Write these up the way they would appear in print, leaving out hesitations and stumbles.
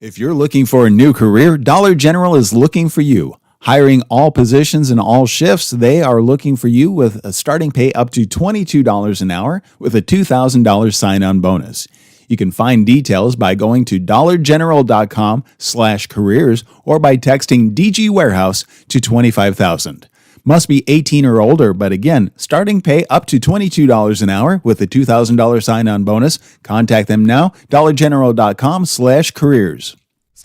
If you're looking for a new career, Dollar General is looking for you. Hiring all positions and all shifts, they are looking for you with a starting pay up to $22 an hour with a $2,000 sign-on bonus. You can find details by going to dollargeneral.com/careers or by texting DG Warehouse to 25,000. Must be 18 or older, but again, starting pay up to $22 an hour with a $2,000 sign-on bonus. Contact them now, dollargeneral.com/careers.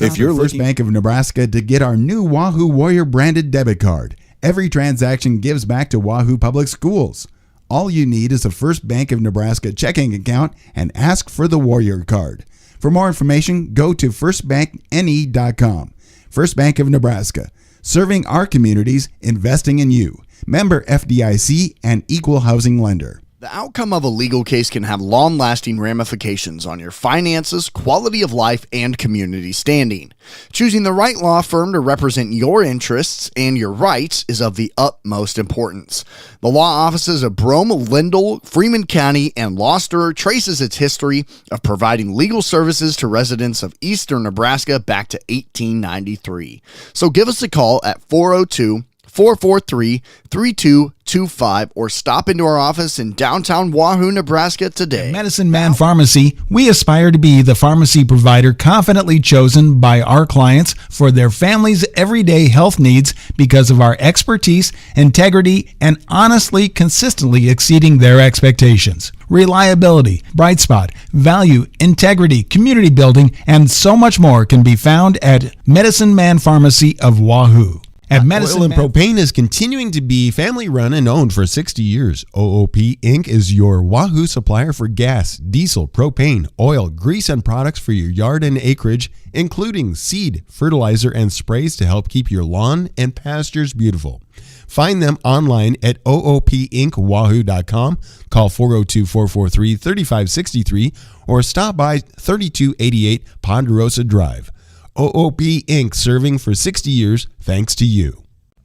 If you're First Bank of Nebraska to get our new Wahoo Warrior branded debit card. Every transaction gives back to Wahoo Public Schools. All you need is a First Bank of Nebraska checking account and ask for the Warrior card. For more information, go to firstbankne.com. First Bank of Nebraska. Serving our communities, investing in you. Member FDIC and equal housing lender. The outcome of a legal case can have long-lasting ramifications on your finances, quality of life, and community standing. Choosing the right law firm to represent your interests and your rights is of the utmost importance. The law offices of Brome, Lindell, Freeman County, and Gloucester traces its history of providing legal services to residents of eastern Nebraska back to 1893. So give us a call at 402-443-3225 or stop into our office in downtown Wahoo, Nebraska today. At Medicine Man Pharmacy, we aspire to be the pharmacy provider confidently chosen by our clients for their families' everyday health needs because of our expertise, integrity, and honestly, consistently exceeding their expectations. Reliability, bright spot, value, integrity, community building, and so much more can be found at Medicine Man Pharmacy of Wahoo. Oil and Propane is continuing to be family-run and owned for 60 years. OOP Inc. is your Wahoo supplier for gas, diesel, propane, oil, grease, and products for your yard and acreage, including seed, fertilizer, and sprays to help keep your lawn and pastures beautiful. Find them online at oopinkwahoo.com, call 402-443-3563, or stop by 3288 Ponderosa Drive. OOP Inc. serving for 60 years thanks to you.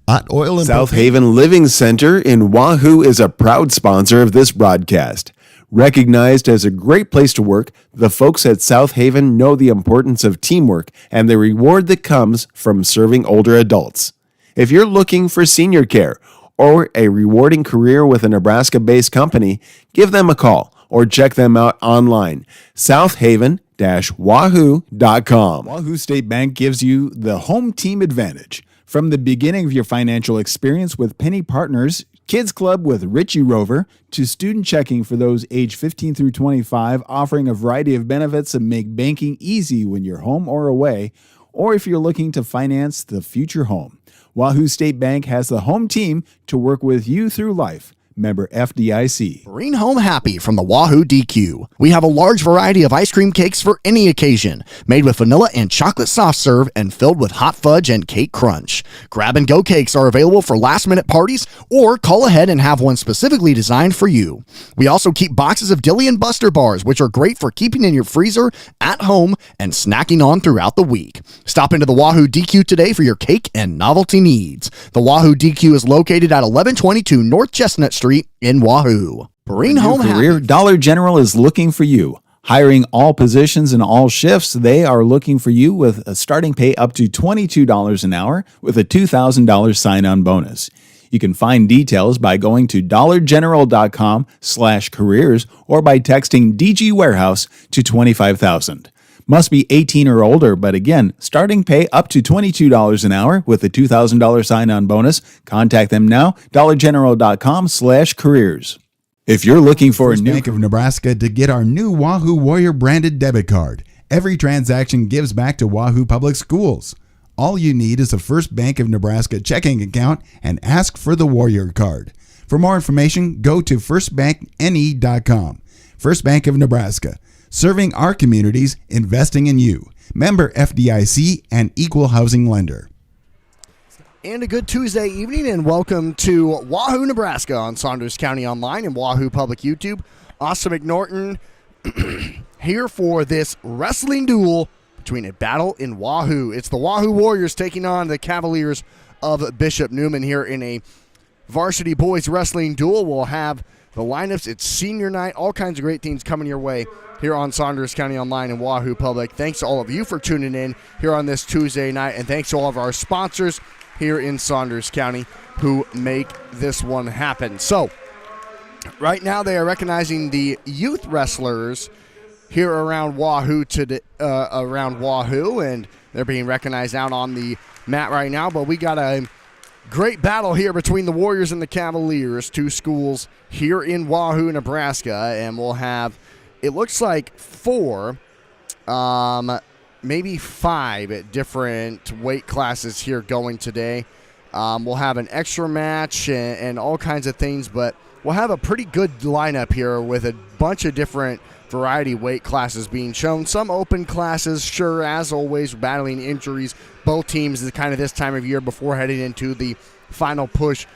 Hot Oil and South Propane. Haven Living Center in Wahoo is a proud sponsor of this broadcast. Recognized as a great place to work, the folks at South Haven know the importance of teamwork and the reward that comes from serving older adults. If you're looking for senior care or a rewarding career with a Nebraska-based company, give them a call or check them out online. southaven-wahoo.com. Wahoo State Bank gives you the home team advantage. From the beginning of your financial experience with Penny Partners, Kids Club with Richie Rover, to student checking for those age 15 through 25, offering a variety of benefits that make banking easy when you're home or away, or if you're looking to finance the future home. Wahoo State Bank has the home team to work with you through life. Member FDIC. Bring home happy from the Wahoo DQ. We have a large variety of ice cream cakes for any occasion, made with vanilla and chocolate soft serve and filled with hot fudge and cake crunch. Grab and go cakes are available for last minute parties, or call ahead and have one specifically designed for you. We also keep boxes of Dilly and Buster bars, which are great for keeping in your freezer, at home, and snacking on throughout the week. Stop into the Wahoo DQ today for your cake and novelty needs. The Wahoo DQ is located at 1122 North Chestnut Street in Wahoo. Bring home career, happy. Dollar General is looking for you. Hiring all positions and all shifts, they are looking for you with a starting pay up to $22 an hour with a $2,000 sign-on bonus. You can find details by going to dollargeneral.com/careers or by texting DG Warehouse to 25,000. Must be 18 or older, but again, starting pay up to $22 an hour with a $2,000 sign-on bonus. Contact them now, dollargeneral.com/careers. If you're looking for First a new Bank of Nebraska to get our new Wahoo Warrior branded debit card. Every transaction gives back to Wahoo Public Schools. All you need is a First Bank of Nebraska checking account and ask for the Warrior card. For more information, go to firstbankne.com. First Bank of Nebraska. Serving our communities, investing in you. Member FDIC and equal housing lender. And a good Tuesday evening, and welcome to Wahoo, Nebraska on Saunders County Online and Wahoo Public YouTube. Austin McNorton here for this wrestling duel between a battle in Wahoo. It's the Wahoo Warriors taking on the Cavaliers of Bishop Neumann here in a varsity boys wrestling duel. We'll have the lineups. It's senior night, all kinds of great things coming your way here on Saunders County Online and Wahoo Public. Thanks to all of you for tuning in here on this Tuesday night, and thanks to all of our sponsors here in Saunders County who make this one happen. So, right now they are recognizing the youth wrestlers here around Wahoo and they're being recognized out on the mat right now. But we got a great battle here between the Warriors and the Cavaliers, two schools here in Wahoo, Nebraska, and we'll have, it looks like 4, maybe 5 different weight classes here going today. We'll have an extra match and all kinds of things, but we'll have a pretty good lineup here with a bunch of different variety weight classes being shown. Some open classes, sure, as always, battling injuries. Both teams is kind of this time of year before heading into the final push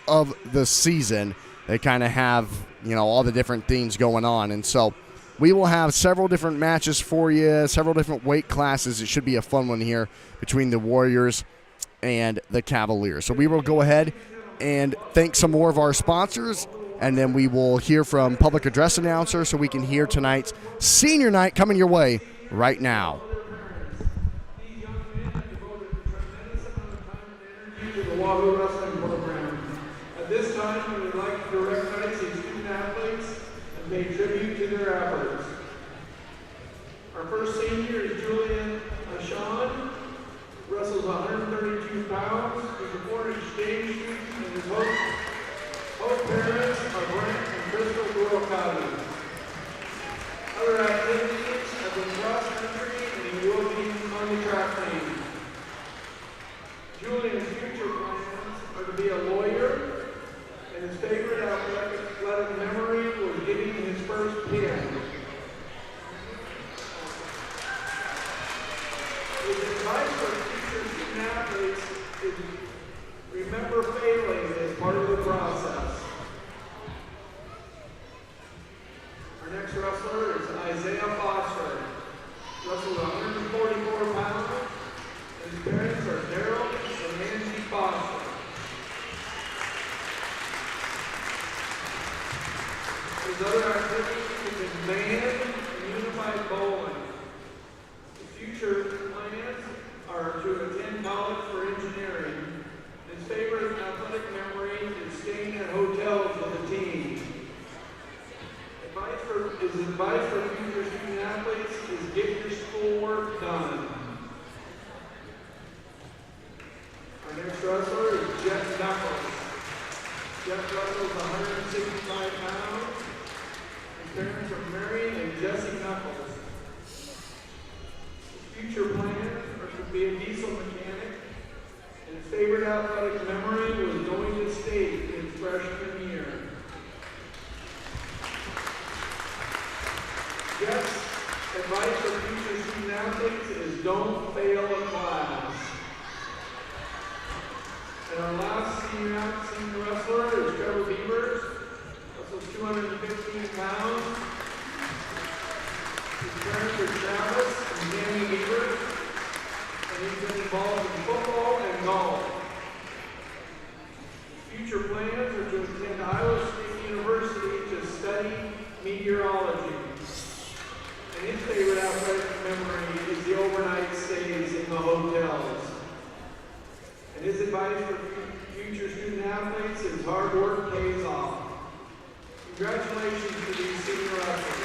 of the season. They kind of have, all the different things going on. And so we will have several different matches for you, several different weight classes. It should be a fun one here between the Warriors and the Cavaliers. So we will go ahead and thank some more of our sponsors, and then we will hear from public address announcer so we can hear tonight's senior night coming your way right now. The Wahoo Wrestling Program. At this time, we would like to recognize these student athletes and pay tribute to their efforts. Our first senior is Julian Ashan, wrestles 132 pounds. He's a born exchange student, and his both parents are Brent and Crystal Burokati. Other activities have been cross country, and he will be on the track team. Julian's future plans are to be a lawyer, and his favorite athletic memory was getting his first pin. His advice for future student athletes is remember failing as part of the process. Our next wrestler is Isaiah Foster. Wrestles 144 pounds. His parents are Daryl and Angie Foster. His other activities have been band and unified bowling. His future plans are to attend college for engineering. His favorite athletic memory is staying at hotels with the team. His advice for future student athletes is get your schoolwork done. Our next wrestler is Jeff Knuckles. Jeff wrestles 165 pounds. His parents are Mary and Jesse Knuckles. His future plans are to be a diesel mechanic, and his favorite athletic memory was going to state in his freshman year. Jeff's advice for future student athletes is don't fail a class. And our last senior wrestler is Trevor Beavers. Wrestles 215 pounds. His parents are Travis and Danny Beavers. And he's been involved in football and golf. Future plans are to attend Iowa State University to study meteorology. And his favorite athletic memory is the overnight stays in the hotels. And his advice for future student athletes is hard work pays off. Congratulations to these senior athletes.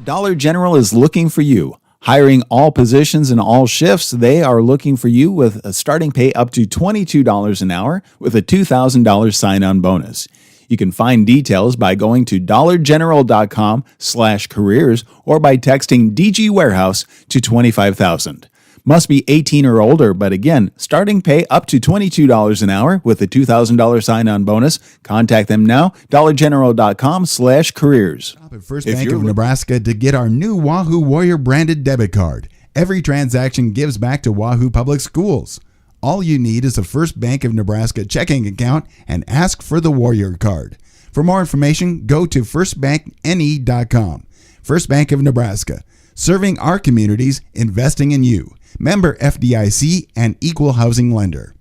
Dollar General is looking for you. Hiring all positions and all shifts, they are looking for you with a starting pay up to $22 an hour with a $2,000 sign-on bonus. You can find details by going to dollargeneral.com/careers or by texting DG Warehouse to 25,000. Must be 18 or older, but again, starting pay up to $22 an hour with a $2,000 sign-on bonus. Contact them now, dollargeneral.com/careers. Stop at First Bank of Nebraska to get our new Wahoo Warrior branded debit card. Every transaction gives back to Wahoo Public Schools. All you need is a First Bank of Nebraska checking account and ask for the Warrior Card. For more information, go to firstbankne.com. First Bank of Nebraska, serving our communities, investing in you. Member FDIC and equal housing lender.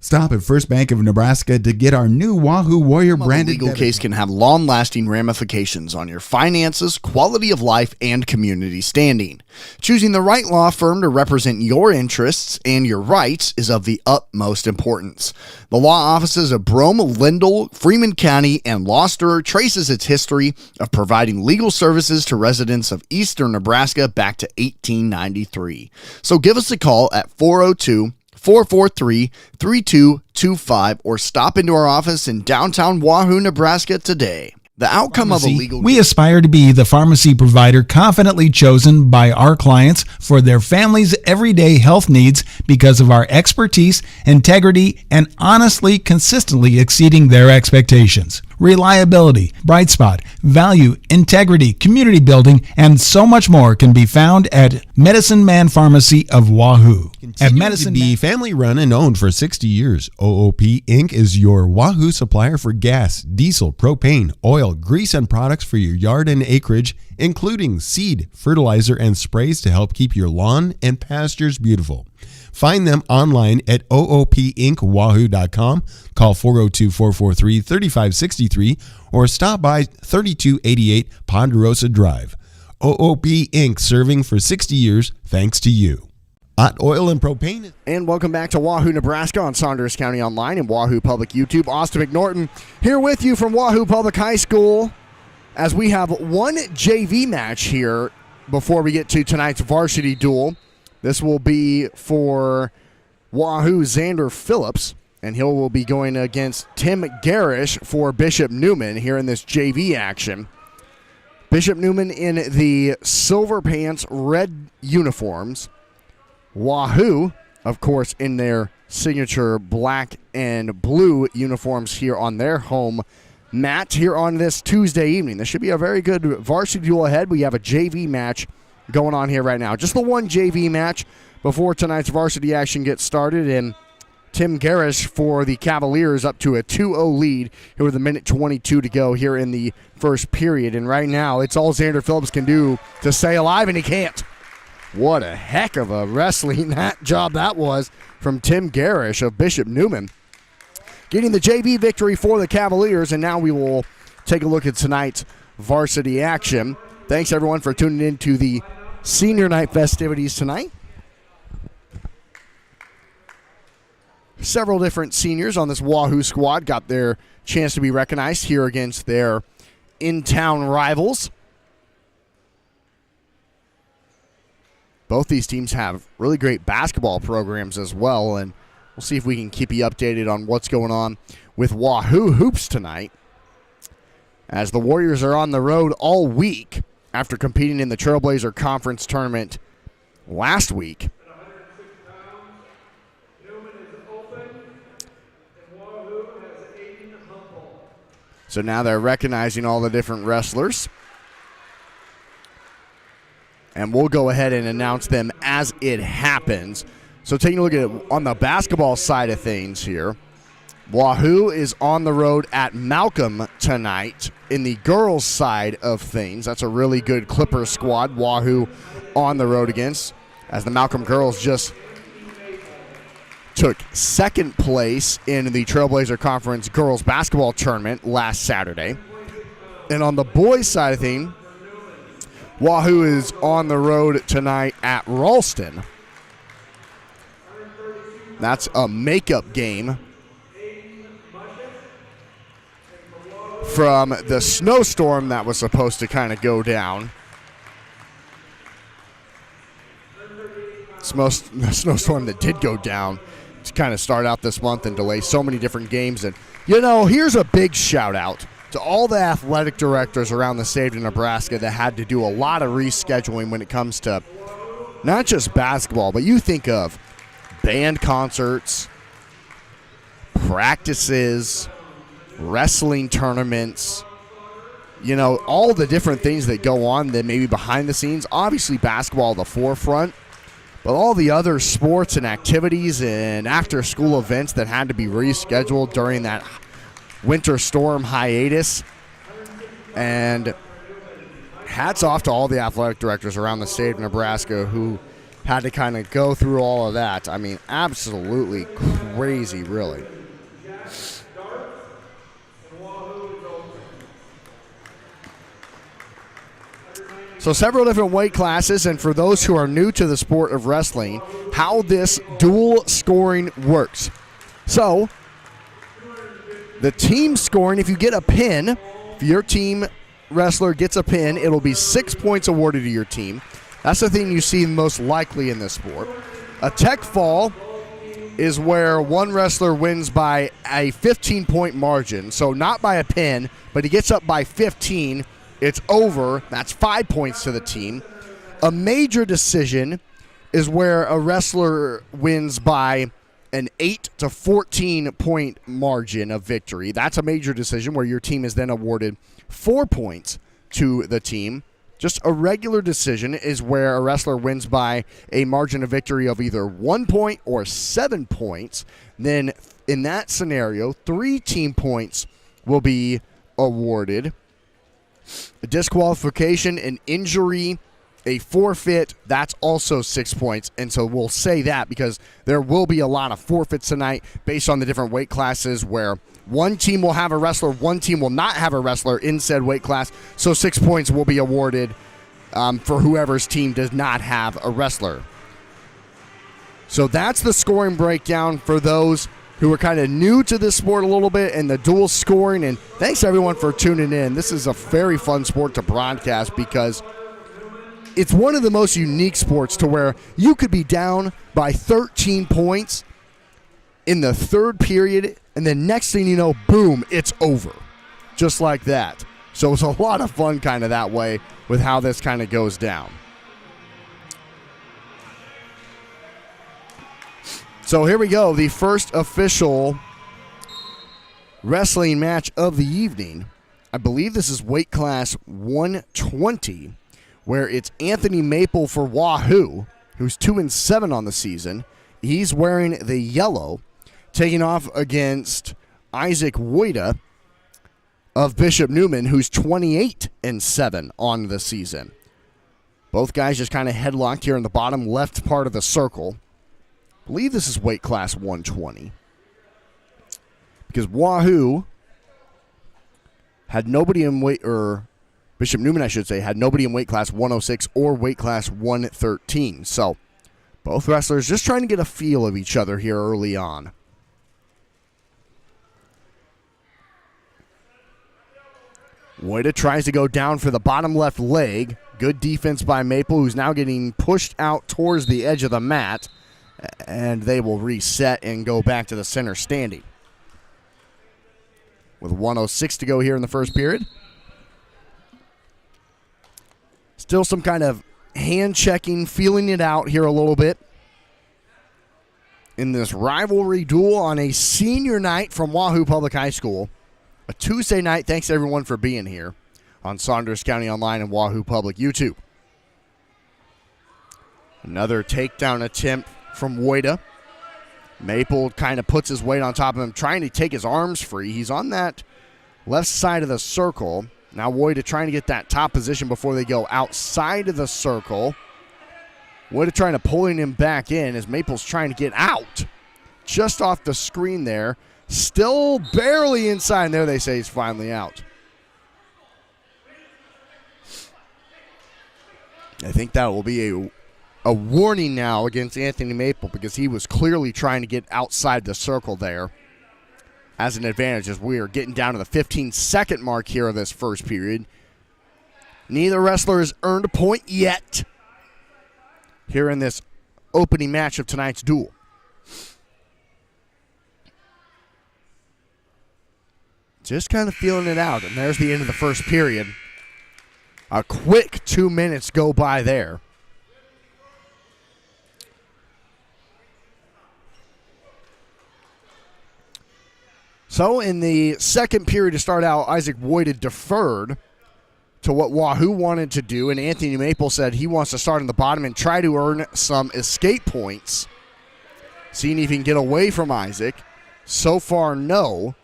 Stop at First Bank of Nebraska to get our new Wahoo Warrior branded legal case can have long-lasting ramifications on your finances, quality of life, and community standing. Choosing the right law firm to represent your interests and your rights is of the utmost importance. The law offices of Brome, Lindell, Freeman County, and Gloucester traces its history of providing legal services to residents of eastern Nebraska back to 1893. So give us a call at 402-443-3225 or stop into our office in downtown Wahoo, Nebraska today. The outcome of a legal... We aspire to be the pharmacy provider confidently chosen by our clients for their family's everyday health needs because of our expertise, integrity, and honestly, consistently exceeding their expectations. Reliability, bright spot, value, integrity, community building, and so much more can be found at Medicine Man Pharmacy of Wahoo. At Medicine to be family run and owned for 60 years, OOP Inc. is your Wahoo supplier for gas, diesel, propane, oil, grease, and products for your yard and acreage, including seed, fertilizer, and sprays to help keep your lawn and pastures beautiful. Find them online at oopinkwahoo.com, call 402-443-3563, or stop by 3288 Ponderosa Drive. OOP Inc. serving for 60 years thanks to you. Hot oil and propane. And welcome back to Wahoo, Nebraska on Saunders County Online and Wahoo Public YouTube. Austin McNorton here with you from Wahoo Public High School as we have one JV match here before we get to tonight's varsity duel. This will be for Wahoo Xander Phillips, and he will be going against Tim Garish for Bishop Neumann here in this JV action. Bishop Neumann in the silver pants, red uniforms. Wahoo, of course, in their signature black and blue uniforms here on their home mat here on this Tuesday evening. This should be a very good varsity duel ahead. We have a JV match going on here right now. Just the one JV match before tonight's varsity action gets started, and Tim Garish for the Cavaliers up to a 2-0 lead here with 1:22 to go here in the first period. And right now, it's all Xander Phillips can do to stay alive, and he can't. What a heck of a wrestling job that was from Tim Garish of Bishop Neumann. Getting the JV victory for the Cavaliers, and now we will take a look at tonight's varsity action. Thanks, everyone, for tuning in to the senior night festivities tonight. Several different seniors on this Wahoo squad got their chance to be recognized here against their in-town rivals. Both these teams have really great basketball programs as well, and we'll see if we can keep you updated on what's going on with Wahoo hoops tonight, as the Warriors are on the road all week after competing in the Trailblazer Conference Tournament last week. So now they're recognizing all the different wrestlers. And we'll go ahead and announce them as it happens. So taking a look at it on the basketball side of things here, Wahoo is on the road at Malcolm tonight. In the girls' side of things, that's a really good Clippers squad Wahoo on the road against, as the Malcolm girls just took second place in the Trailblazer Conference girls basketball tournament last Saturday. And on the boys' side of things, Wahoo is on the road tonight at Ralston. That's a makeup game from the snowstorm that was supposed to kind of go down. The snowstorm that did go down to kind of start out this month and delay so many different games. And, you know, here's a big shout out to all the athletic directors around the state of Nebraska that had to do a lot of rescheduling when it comes to not just basketball, but you think of band concerts, practices, wrestling tournaments, you know, all the different things that go on that maybe behind the scenes. Obviously, basketball at the forefront, But all the other sports and activities and after-school events that had to be rescheduled during that winter storm hiatus. And hats off to all the athletic directors around the state of Nebraska who had to kind of go through all of that. I mean, absolutely crazy, really. So several different weight classes, and for those who are new to the sport of wrestling, how this dual scoring works. So the team scoring, if you get a pin, if your team wrestler gets a pin, it'll be 6 points awarded to your team. That's the thing you see most likely in this sport. A tech fall is where one wrestler wins by a 15-point margin. So not by a pin, but he gets up by 15. It's over. That's 5 points to the team. A major decision is where a wrestler wins by an 8 to 14 point margin of victory. That's a major decision where your team is then awarded 4 points to the team. Just a regular decision is where a wrestler wins by a margin of victory of either 1 point or 7 points. Then in that scenario, 3 team points will be awarded. A disqualification, an injury, a forfeit, that's also 6 points. And so we'll say that because there will be a lot of forfeits tonight based on the different weight classes where one team will have a wrestler, one team will not have a wrestler in said weight class. So 6 points will be awarded for whoever's team does not have a wrestler. So that's the scoring breakdown for those who are kind of new to this sport a little bit and the dual scoring. And thanks everyone for tuning in. This is a very fun sport to broadcast because it's one of the most unique sports to where you could be down by 13 points in the third period, and then next thing you know, boom, it's over. Just like that. So it's a lot of fun kind of that way with how this kind of goes down. So here we go, the first official wrestling match of the evening. I believe this is weight class 120, where it's Anthony Maple for Wahoo, who's 2-7 on the season. He's wearing the yellow, taking off against Isaac Woida of Bishop Neumann, who's 28-7 on the season. Both guys just kind of headlocked here in the bottom left part of the circle. I believe this is weight class 120. Because Wahoo had nobody in weight, or Bishop Neumann, I should say, had nobody in weight class 106 or weight class 113. So both wrestlers just trying to get a feel of each other here early on. Woida tries to go down for the bottom left leg. Good defense by Maple, who's now getting pushed out towards the edge of the mat. And they will reset and go back to the center standing. With 1:06 to go here in the first period. Still some kind of hand checking, feeling it out here a little bit. In this rivalry duel on a senior night from Wahoo Public High School. A Tuesday night. Thanks everyone for being here on Saunders County Online and Wahoo Public YouTube. Another takedown attempt from Woida. Maple kind of puts his weight on top of him, trying to take his arms free. He's on that left side of the circle. Now Woida trying to get that top position before they go outside of the circle. Woida trying to pulling him back in as Maple's trying to get out. Just off the screen there. Still barely inside. And there they say he's finally out. I think that will be a warning now against Anthony Maple because he was clearly trying to get outside the circle there as an advantage as we are getting down to the 15-second mark here of this first period. Neither wrestler has earned a point yet here in this opening match of tonight's duel. Just kind of feeling it out, and there's the end of the first period. A quick 2 minutes go by there. So in the second period to start out, Isaac Woida deferred to what Wahoo wanted to do, and Anthony Maple said he wants to start on the bottom and try to earn some escape points, seeing if he can get away from Isaac. So far, no.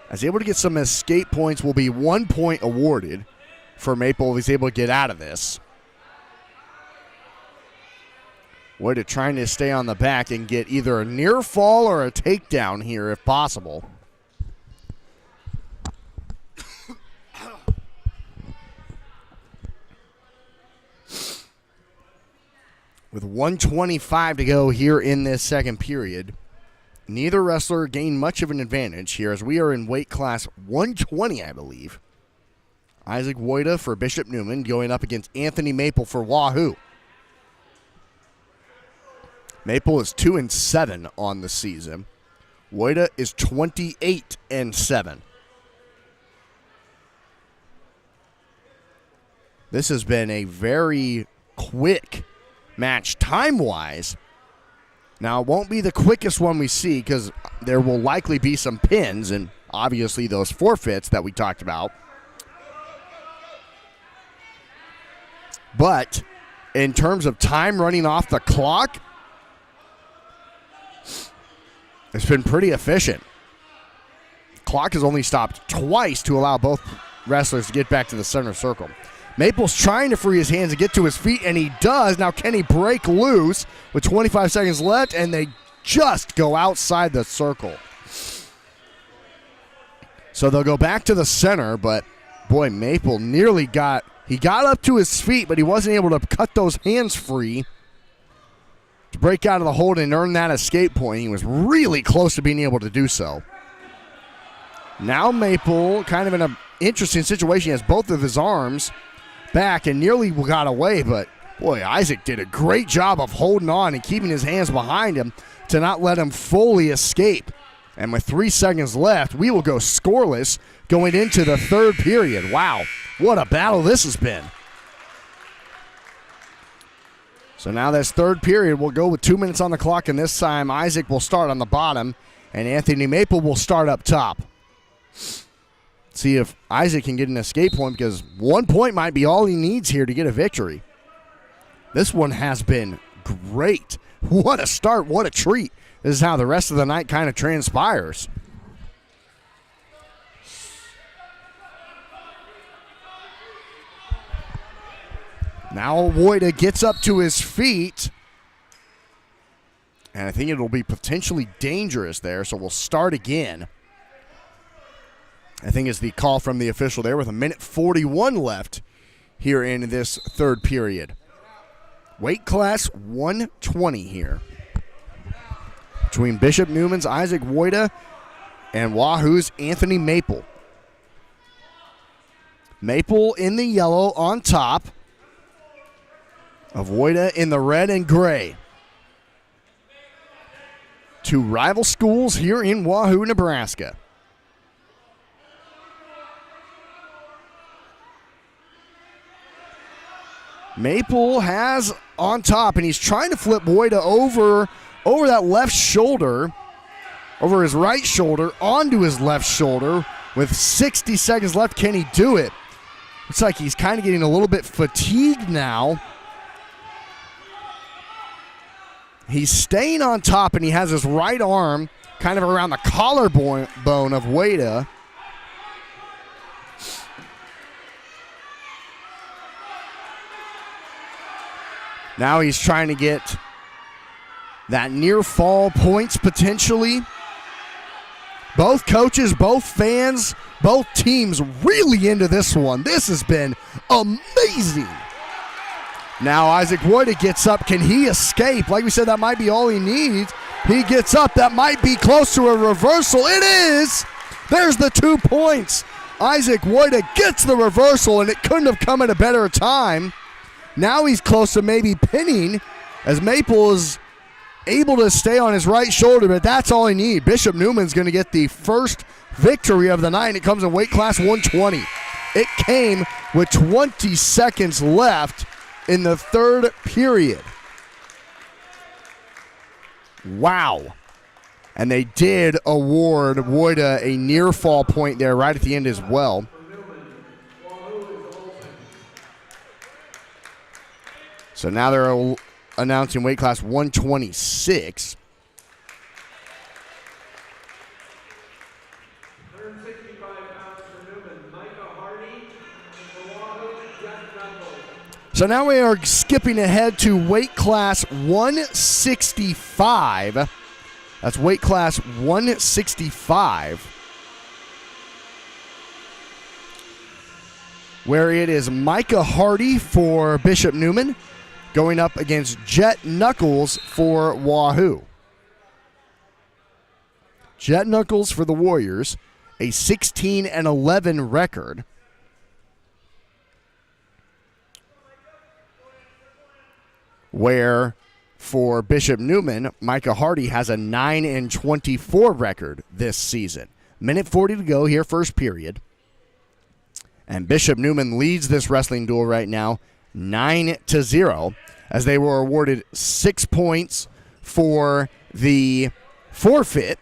As able to get some escape points, will be 1 point awarded for Maple if he's able to get out of this. Wahoo trying to stay on the back and get either a near fall or a takedown here if possible. With 1:25 to go here in this second period, neither wrestler gained much of an advantage here as we are in weight class 120, I believe. Isaac Wahoo for Bishop Neumann going up against Anthony Maple for Wahoo. Maple is 2-7 on the season. Wahoo is 28-7. This has been a very quick match time-wise. Now, it won't be the quickest one we see because there will likely be some pins and obviously those forfeits that we talked about. But in terms of time running off the clock, it's been pretty efficient. Clock has only stopped twice to allow both wrestlers to get back to the center circle. Maple's trying to free his hands and get to his feet, and he does. Now, can he break loose with 25 seconds left? And they just go outside the circle. So they'll go back to the center, but boy, Maple nearly got up to his feet, but he wasn't able to cut those hands free to break out of the hold and earn that escape point. He was really close to being able to do so. Now Maple kind of in an interesting situation. He has both of his arms back and nearly got away, but boy, Isaac did a great job of holding on and keeping his hands behind him to not let him fully escape. And with 3 seconds left, we will go scoreless going into the third period. Wow, what a battle this has been. So now this third period will go with 2 minutes on the clock, and this time Isaac will start on the bottom, and Anthony Maple will start up top. See if Isaac can get an escape point, because 1 point might be all he needs here to get a victory. This one has been great. What a start, what a treat. This is how the rest of the night kind of transpires. Now Wahoo gets up to his feet, and I think it'll be potentially dangerous there, so we'll start again. I think it's the call from the official there with 1:41 left here in this third period. Weight class 120 here. Between Bishop Neumann's Isaac Wahoo and Wahoo's Anthony Maple. Maple in the yellow on top of Wahoo in the red and gray. Two rival schools here in Wahoo, Nebraska. Maple has on top, and he's trying to flip Wahoo over that left shoulder, over his right shoulder, onto his left shoulder. With 60 seconds left, can he do it? Looks like he's kind of getting a little bit fatigued now. He's staying on top, and he has his right arm kind of around the collarbone of Wahoo. Now he's trying to get that near fall points potentially. Both coaches, both fans, both teams really into this one. This has been amazing. Now Isaac Wahoo gets up. Can he escape? Like we said, that might be all he needs. He gets up. That might be close to a reversal. It is. There's the 2 points. Isaac Wahoo gets the reversal, and it couldn't have come at a better time. Now he's close to maybe pinning as Maple is able to stay on his right shoulder, but that's all he needs. Bishop Neumann's going to get the first victory of the night, and it comes in weight class 120. It came with 20 seconds left in the third period. Wow. And they did award Wahoo a near fall point there right at the end as well. So now they're announcing weight class 126. 165 pounds for Neumann, Micah Hardy, and for Wahoo, Jack Knuckles. So now we are skipping ahead to weight class 165. That's weight class 165. Where it is Micah Hardy for Bishop Neumann going up against Jet Knuckles for Wahoo. Jet Knuckles for the Warriors, a 16-11 record. Where for Bishop Neumann, Micah Hardy has a 9-24 record this season. Minute 40 to go here, first period. And Bishop Neumann leads this wrestling duel right now 9-0 as they were awarded 6 points for the forfeit.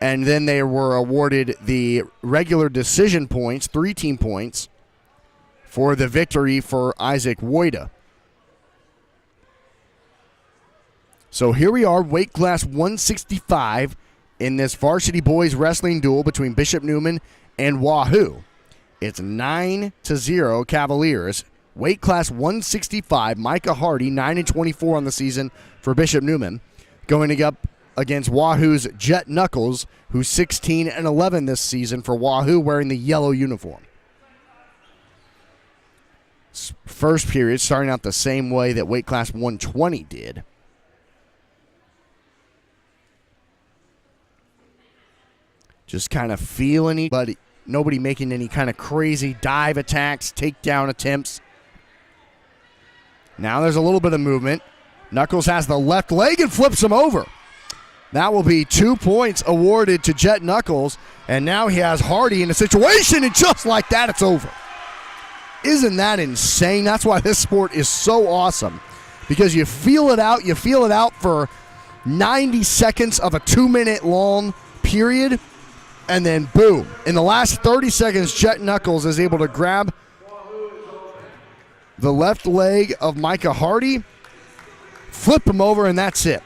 And then they were awarded the regular decision points, 3 team points, for the victory for Isaac Woida. So here we are, weight class 165 in this varsity boys wrestling duel between Bishop Neumann and Wahoo. It's 9-0 Cavaliers. Weight class 165, Micah Hardy, 9-24 on the season for Bishop Neumann, going up against Wahoo's Jet Knuckles, who's 16-11 this season for Wahoo, wearing the yellow uniform. First period starting out the same way that weight class 120 did. Just kind of feeling it, but nobody making any kind of crazy dive attacks, takedown attempts. Now there's a little bit of movement. Knuckles has the left leg and flips him over. That will be 2 points awarded to Jet Knuckles, and now he has Hardy in a situation, and just like that, it's over. Isn't that insane? That's why this sport is so awesome, because you feel it out for 90 seconds of a 2-minute long period, and then boom. In the last 30 seconds, Jet Knuckles is able to grab the left leg of Micah Hardy, flip him over, and that's it.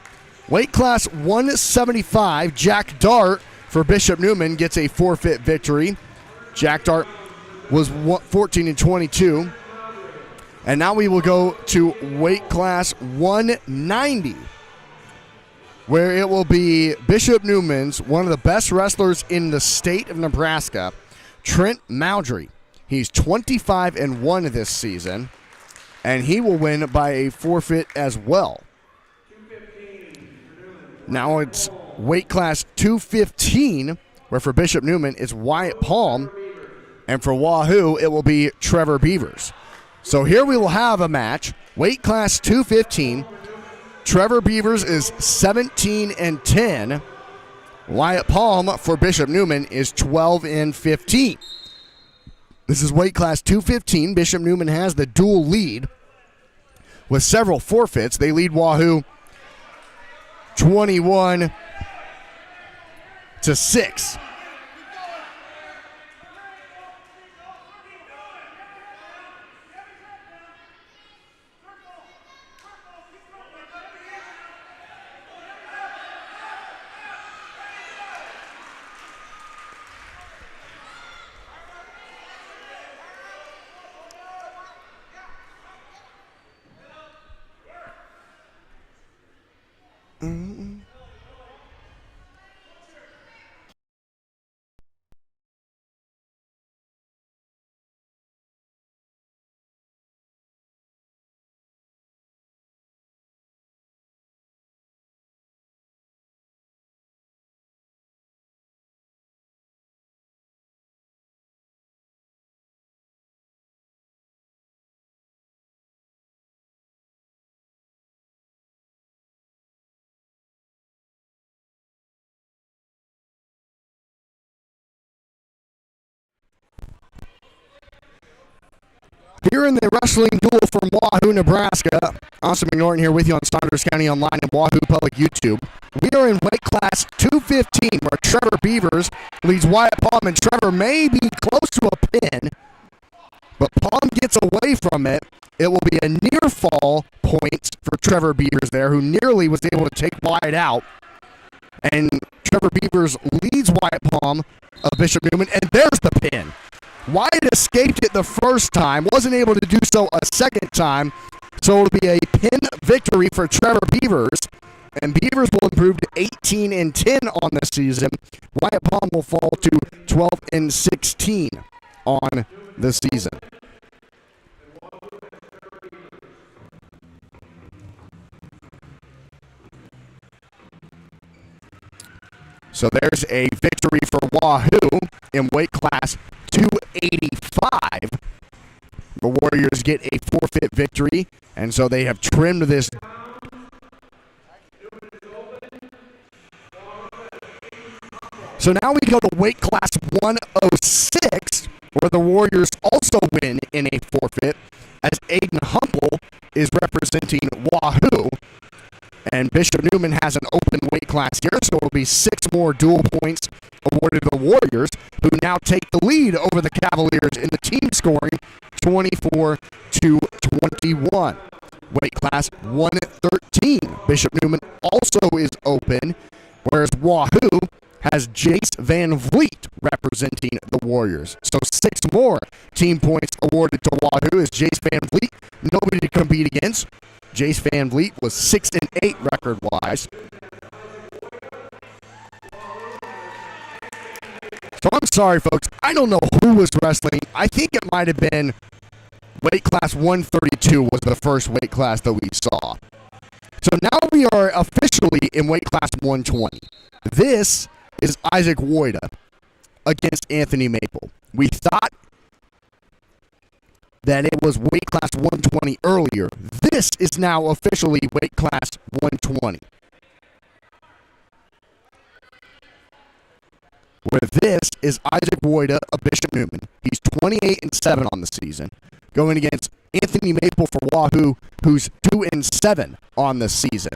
Weight class 175, Jack Dart for Bishop Neumann gets a forfeit victory. Jack Dart was 14-22. And now we will go to weight class 190, where it will be Bishop Neumann's, one of the best wrestlers in the state of Nebraska, Trent Mowdrey. He's 25-1 this season, and he will win by a forfeit as well. Now it's weight class 215, where for Bishop Neumann it's Wyatt Palm, and for Wahoo it will be Trevor Beavers. So here we will have a match, weight class 215. Trevor Beavers is 17-10. Wyatt Palm for Bishop Neumann is 12-15. This is weight class 215. Bishop Neumann has the dual lead with several forfeits. They lead Wahoo 21-6. Here in the wrestling duel from Wahoo, Nebraska. Austin McNorton here with you on Saunders County Online and Wahoo Public YouTube. We are in weight class 215, where Trevor Beavers leads Wyatt Palm, and Trevor may be close to a pin, but Palm gets away from it It will be a near fall point for Trevor Beavers there, who nearly was able to take Wyatt out. And Trevor Beavers leads Wyatt Palm of Bishop Neumann, and there's the pin. Wyatt escaped it the first time, wasn't able to do so a second time, so it'll be a pin victory for Trevor Beavers, and Beavers will improve to 18-10 on the season. Wyatt Palm will fall to 12-16 on the season. So there's a victory for Wahoo in weight class 285. The Warriors get a forfeit victory, and so they have trimmed this. So now we go to weight class 106, where the Warriors also win in a forfeit, as Aiden Humble is representing Wahoo. And Bishop Neumann has an open weight class here, so it'll be 6 more dual points awarded to the Warriors, who now take the lead over the Cavaliers in the team scoring 24-21. Weight class 113. Bishop Neumann also is open, whereas Wahoo has Jace Van Vliet representing the Warriors. So 6 more team points awarded to Wahoo as Jace Van Vliet, nobody to compete against. Jace Van Vliet was 6-8 record-wise. So I'm sorry, folks. I don't know who was wrestling. I think it might have been weight class 132 was the first weight class that we saw. So now we are officially in weight class 120. This is Isaac Woida against Anthony Maple. We thought that it was weight class 120 earlier. This is now officially weight class 120. Where this is Isaac Woida of Bishop Neumann. He's 28-7 on the season, going against Anthony Maple for Wahoo, who's 2-7 on the season.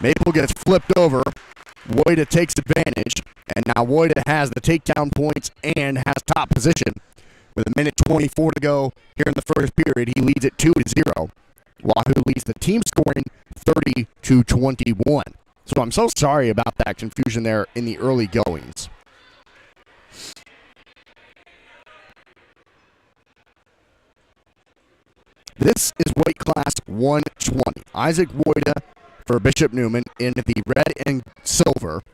Maple gets flipped over. Woida takes advantage, and now Woida has the takedown points and has top position. With a minute 24 to go here in the first period, he leads it 2-0. Wahoo leads the team scoring 30-21. So I'm so sorry about that confusion there in the early goings. This is weight class 120. Isaac Woida for Bishop Neumann in the red and silver,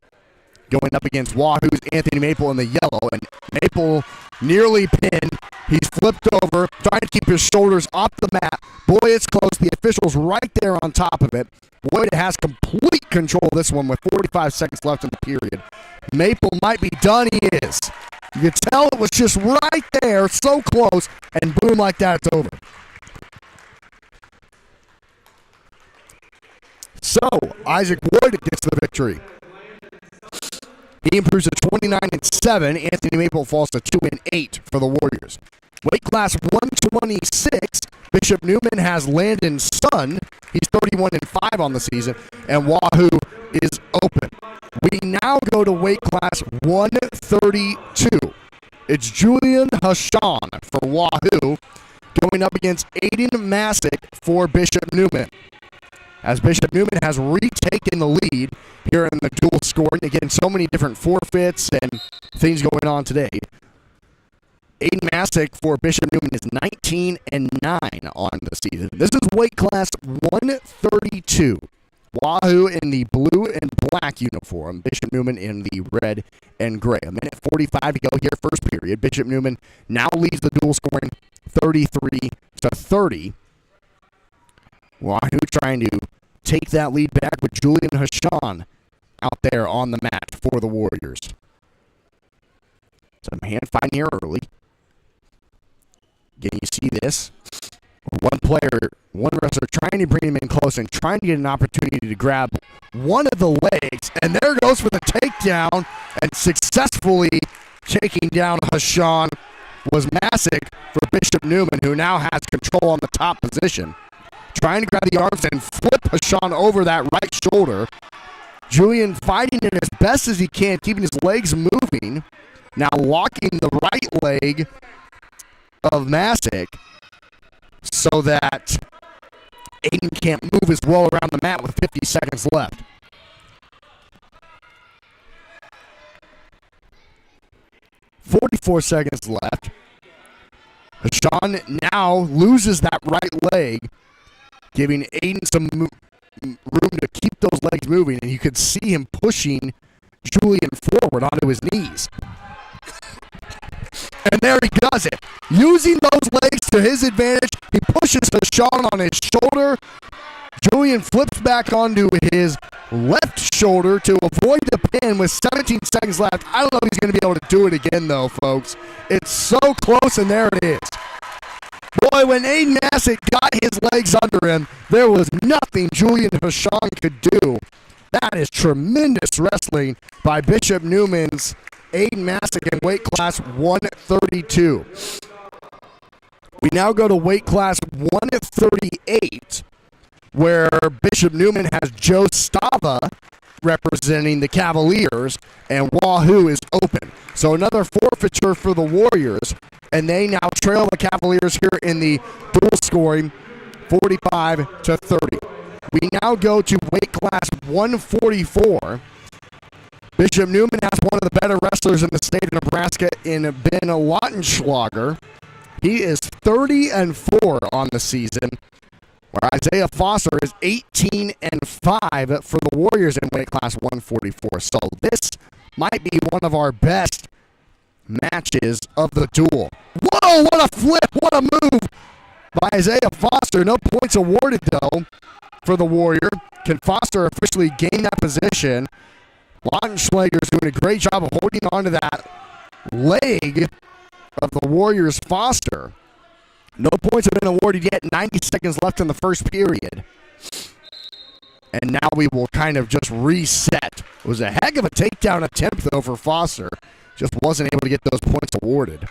going up against Wahoo's Anthony Maple in the yellow, and Maple nearly pinned. He's flipped over, trying to keep his shoulders off the mat. Boy, it's close. The official's right there on top of it. Woida has complete control of this one with 45 seconds left in the period. Maple might be done. He is. You could tell it was just right there, so close, and boom, like that, it's over. So, Isaac Woida gets the victory. He improves to 29-7. Anthony Maple falls to 2-8 for the Warriors. Weight class 126. Bishop Neumann has Landon Sun. He's 31-5 on the season, and Wahoo is open. We now go to weight class 132. It's Julian Hashan for Wahoo going up against Aiden Masick for Bishop Neumann. As Bishop Neumann has retaken the lead here in the dual scoring. Again, so many different forfeits and things going on today. Aiden Masick for Bishop Neumann is 19-9 on the season. This is weight class 132. Wahoo in the blue and black uniform. Bishop Neumann in the red and gray. A minute 45 to go here, first period. Bishop Neumann now leads the dual scoring 33-30. Wahoo trying to take that lead back with Julian Hashan out there on the mat for the Warriors. Some hand fighting here early. Again, you see this. One wrestler trying to bring him in close and trying to get an opportunity to grab one of the legs. And there goes for the takedown, and successfully taking down Hashan was Masick for Bishop Neumann, who now has control on the top position. Trying to grab the arms and flip Hashan over that right shoulder. Julian fighting it as best as he can, keeping his legs moving. Now locking the right leg of Masick. so that Aiden can't move as well around the mat with 50 seconds left. .44 left. Sean now loses that right leg, giving Aiden some room to keep those legs moving, and you could see him pushing Julian forward onto his knees. And there he does it. Using those legs to his advantage, he pushes Sean on his shoulder. Julian flips back onto his left shoulder to avoid the pin with 17 seconds left. I don't know if he's going to be able to do it again, though, folks. It's so close, and there it is. Boy, when Aiden Massett got his legs under him, there was nothing Julian Hashan could do. That is tremendous wrestling by Bishop Neumann's Aiden Massett in weight class 132. We now go to weight class 138, where Bishop Neumann has Joe Stava representing the Cavaliers, and Wahoo is open. So another forfeiture for the Warriors, and they now trail the Cavaliers here in the dual scoring 45-30. We now go to weight class 144. Bishop Neumann has one of the better wrestlers in the state of Nebraska in Ben Lautenschlager. He is 30-4 on the season, where Isaiah Foster is 18-5 for the Warriors in weight class 144. So this might be one of our best matches of the duel. Whoa, what a flip, what a move by Isaiah Foster. No points awarded, though, for the Warrior. Can Foster officially gain that position? Lautenschlager is doing a great job of holding on to that leg of the Warriors' Foster. No points have been awarded yet. 90 seconds left in the first period. And now we will kind of just reset. It was a heck of a takedown attempt, though, for Foster. Just wasn't able to get those points awarded.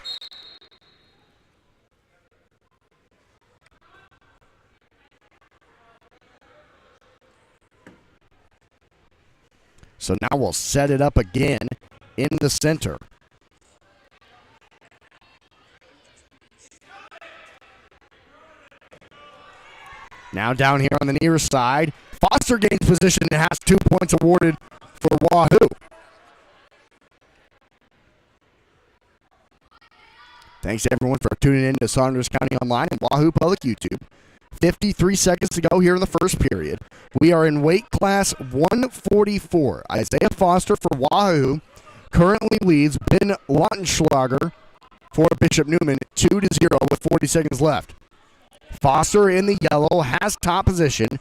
So now we'll set it up again in the center. Now down here on the near side, Foster gains position and has 2 points awarded for Wahoo. Thanks to everyone for tuning in to Saunders County Online and Wahoo Public YouTube. 53 seconds to go here in the first period. We are in weight class 144. Isaiah Foster for Wahoo currently leads Ben Lautenschlager for Bishop Neumann 2-0 with 40 seconds left. Foster in the yellow has top position.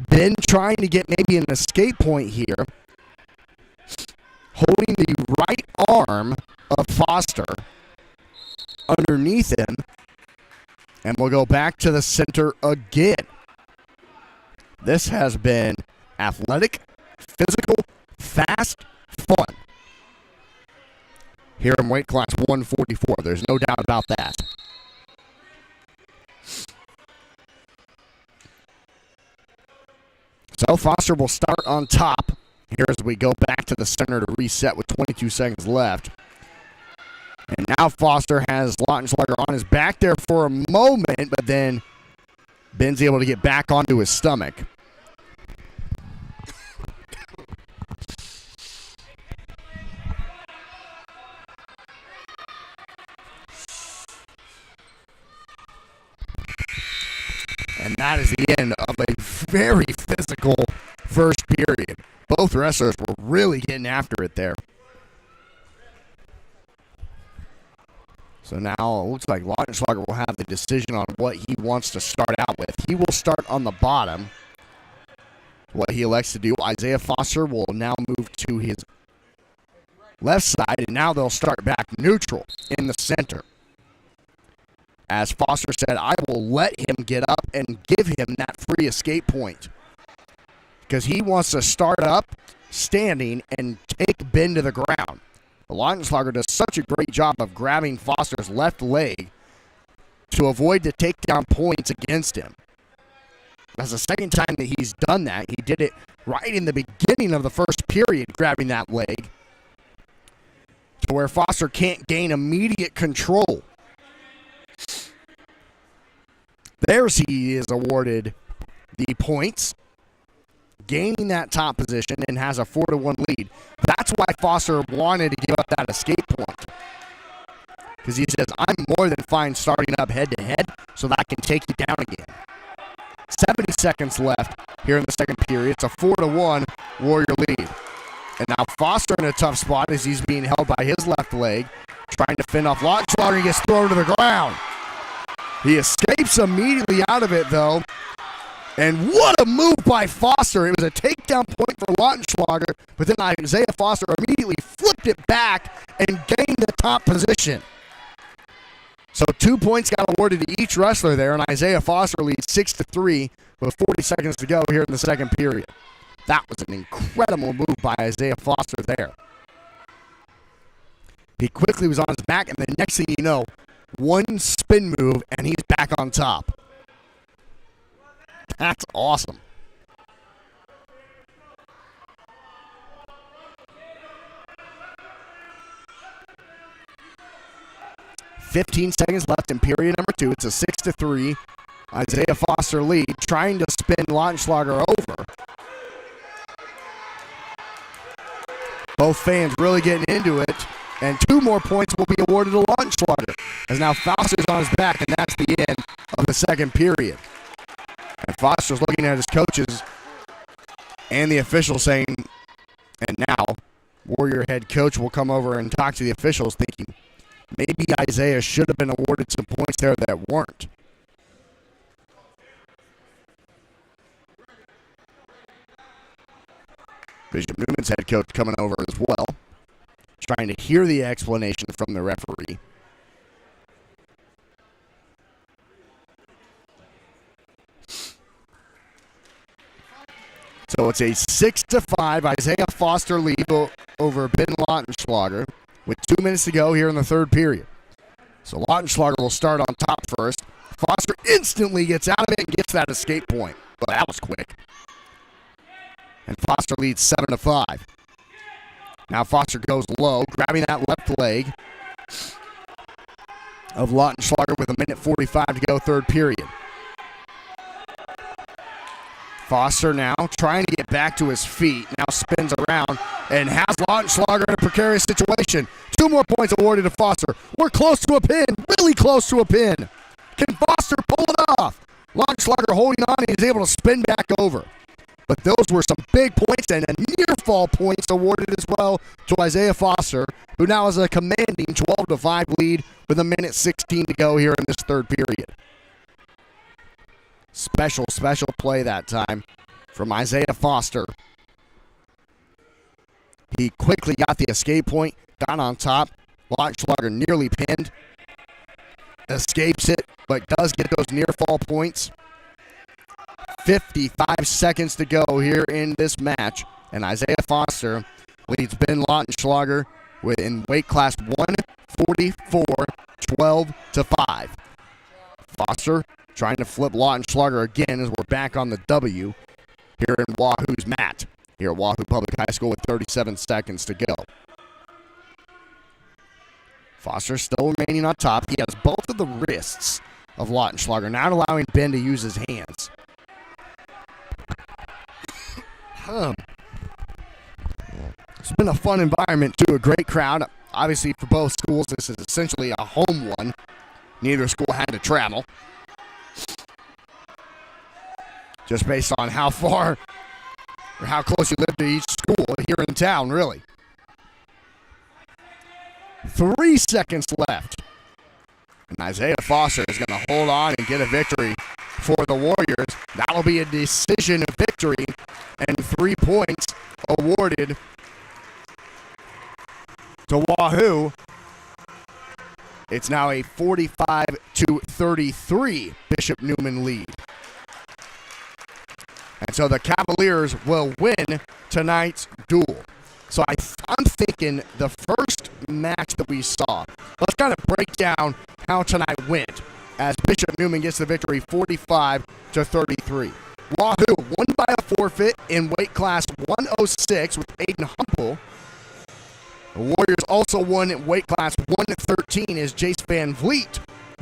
Ben trying to get maybe an escape point here. Holding the right arm of Foster underneath him. And we'll go back to the center again. This has been athletic, physical, fast, fun. Here in weight class 144. There's no doubt about that. So Foster will start on top here as we go back to the center to reset with 22 seconds left. And now Foster has Lautenschlager on his back there for a moment, but then Ben's able to get back onto his stomach. And that is the end of a very physical first period. Both wrestlers were really getting after it there. So now it looks like Lautenschlager will have the decision on what he wants to start out with. He will start on the bottom. What he elects to do, Isaiah Foster will now move to his left side, and now they'll start back neutral in the center. As Foster said, I will let him get up and give him that free escape point, because he wants to start up standing and take Ben to the ground. Lautenschlager does such a great job of grabbing Foster's left leg to avoid the takedown points against him. That's the second time that he's done that. He did it right in the beginning of the first period, grabbing that leg, to where Foster can't gain immediate control. There's he is awarded the points, gaining that top position and has a 4-1 lead. That's why Foster wanted to give up that escape point. Because he says, I'm more than fine starting up head-to-head so that I can take you down again. 70 seconds left here in the second period. It's a 4-1 Warrior lead. And now Foster in a tough spot as he's being held by his left leg, trying to fend off Lautenschlager. He gets thrown to the ground. He escapes immediately out of it, though. And what a move by Foster. It was a takedown point for Lautenschlager, but then Isaiah Foster immediately flipped it back and gained the top position. So 2 points got awarded to each wrestler there, and Isaiah Foster leads 6-3 with 40 seconds to go here in the second period. That was an incredible move by Isaiah Foster there. He quickly was on his back, and the next thing you know, one spin move, and he's back on top. That's awesome. $15 seconds left in period number 2. It's a 6-3 Isaiah Foster lead, trying to spin Lautenschlager over. Both fans really getting into it, and 2 more points will be awarded to Lautenschlager, as now Foster's on his back, and that's the end of the second period. And Foster's looking at his coaches and the officials saying, and now Warrior head coach will come over and talk to the officials thinking, maybe Isaiah should have been awarded some points there that weren't. Bishop Newman's head coach coming over as well, trying to hear the explanation from the referee. So it's a 6-5 Isaiah Foster lead over Ben Lautenschlager with 2 minutes to go here in the third period. So Lautenschlager will start on top first. Foster instantly gets out of it and gets that escape point. Well, that was quick. And Foster leads 7-5. Now Foster goes low, grabbing that left leg of Lautenschlager with 1:45 to go, third period. Foster now trying to get back to his feet. Now spins around and has Lautenschlager in a precarious situation. 2 more points awarded to Foster. We're close to a pin, really close to a pin. Can Foster pull it off? Lautenschlager holding on, and he's able to spin back over. But those were some big points and a near fall points awarded as well to Isaiah Foster, who now has a commanding 12-5 lead with 1:16 to go here in this third period. Special play that time from Isaiah Foster. He quickly got the escape point, got on top. Lautenschlager nearly pinned. Escapes it, but does get those near fall points. 55 seconds to go here in this match, and Isaiah Foster leads Ben Lautenschlager in weight class 144, 12-5. Foster trying to flip Lautenschlager again as we're back on the W here in Wahoo's mat, here at Wahoo Public High School with 37 seconds to go. Foster still remaining on top. He has both of the wrists of Lautenschlager, not allowing Ben to use his hands. It's been a fun environment, too, a great crowd. Obviously, for both schools, this is essentially a home one. Neither school had to travel. Just based on how far or how close you live to each school here in town, really. 3 seconds left. And Isaiah Foster is going to hold on and get a victory for the Warriors. That'll be a decision victory and 3 points awarded to Wahoo. It's now a 45-33 Bishop Neumann lead. And so the Cavaliers will win tonight's duel. So I'm thinking the first match that we saw, let's kind of break down how tonight went as Bishop Neumann gets the victory 45-33. Wahoo won by a forfeit in weight class 106 with Aiden Humple. The Warriors also won in weight class 113 as Jace Van Vliet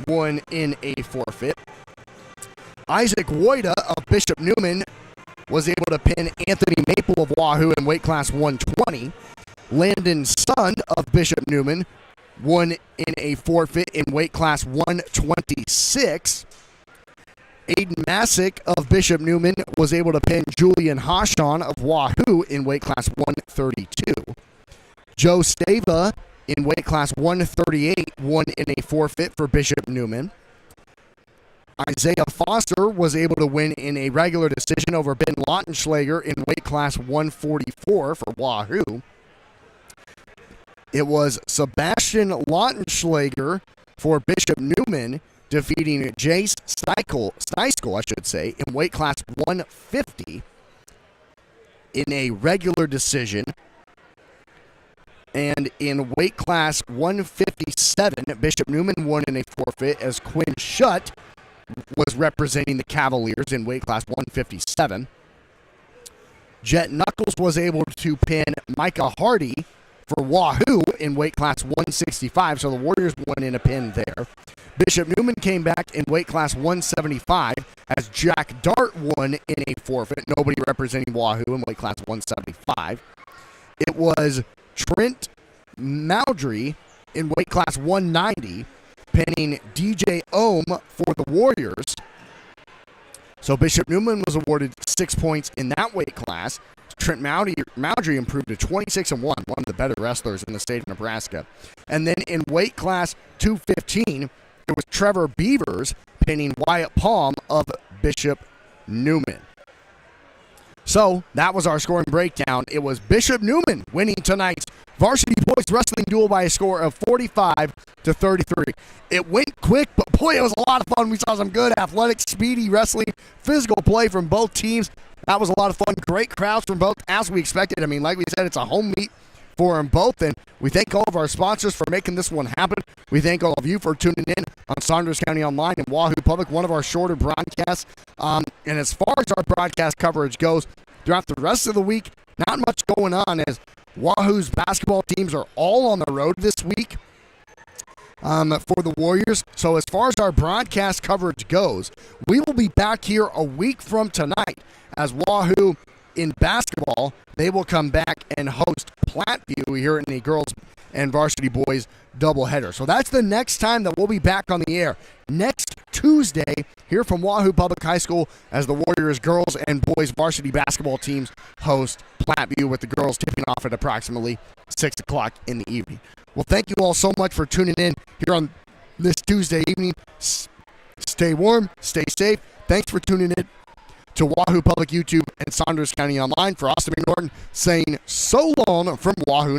won in a forfeit. Isaac Woida of Bishop Neumann was able to pin Anthony Maple of Wahoo in weight class 120. Landon Sun of Bishop Neumann won in a forfeit in weight class 126. Aiden Masick of Bishop Neumann was able to pin Julian Hashon of Wahoo in weight class 132. Joe Stava in weight class 138 won in a forfeit for Bishop Neumann. Isaiah Foster was able to win in a regular decision over Ben Lautenschlager in weight class 144 for Wahoo. It was Sebastian Lautenschlager for Bishop Neumann defeating Jace Steichel, in weight class 150 in a regular decision. And in weight class 157, Bishop Neumann won in a forfeit as Quinn Schutt was representing the Cavaliers in weight class 157. Jet Knuckles was able to pin Micah Hardy for Wahoo in weight class 165, so the Warriors won in a pin there. Bishop Neumann came back in weight class 175 as Jack Dart won in a forfeit, nobody representing Wahoo in weight class 175. It was Trent Maudry in weight class 190, pinning DJ Ohm for the Warriors. So Bishop Neumann was awarded 6 points in that weight class. Trent Maudry improved to 26-1, one of the better wrestlers in the state of Nebraska. And then in weight class 215, it was Trevor Beavers pinning Wyatt Palm of Bishop Neumann. So that was our scoring breakdown. It was Bishop Neumann winning tonight's varsity boys wrestling duel by a score of 45-33. It went quick, but boy, it was a lot of fun. We saw some good athletic, speedy wrestling, physical play from both teams. That was a lot of fun. Great crowds from both, as we expected. I mean, like we said, it's a home meet for them both, and we thank all of our sponsors for making this one happen. We thank all of you for tuning in on Saunders County Online and Wahoo Public, one of our shorter broadcasts. And as far as our broadcast coverage goes, throughout the rest of the week, not much going on as Wahoo's basketball teams are all on the road this week for the Warriors. So as far as our broadcast coverage goes, we will be back here a week from tonight as Wahoo in basketball, they will come back and host Platteview here in the girls and varsity boys doubleheader. So that's the next time that we'll be back on the air. Next Tuesday, here from Wahoo Public High School as the Warriors girls and boys varsity basketball teams host Platteview, with the girls tipping off at approximately 6 o'clock in the evening. Well, thank you all so much for tuning in here on this Tuesday evening. Stay warm, stay safe. Thanks for tuning in to Wahoo Public YouTube and Saunders County Online. For Austin McNorton saying so long from Wahoo.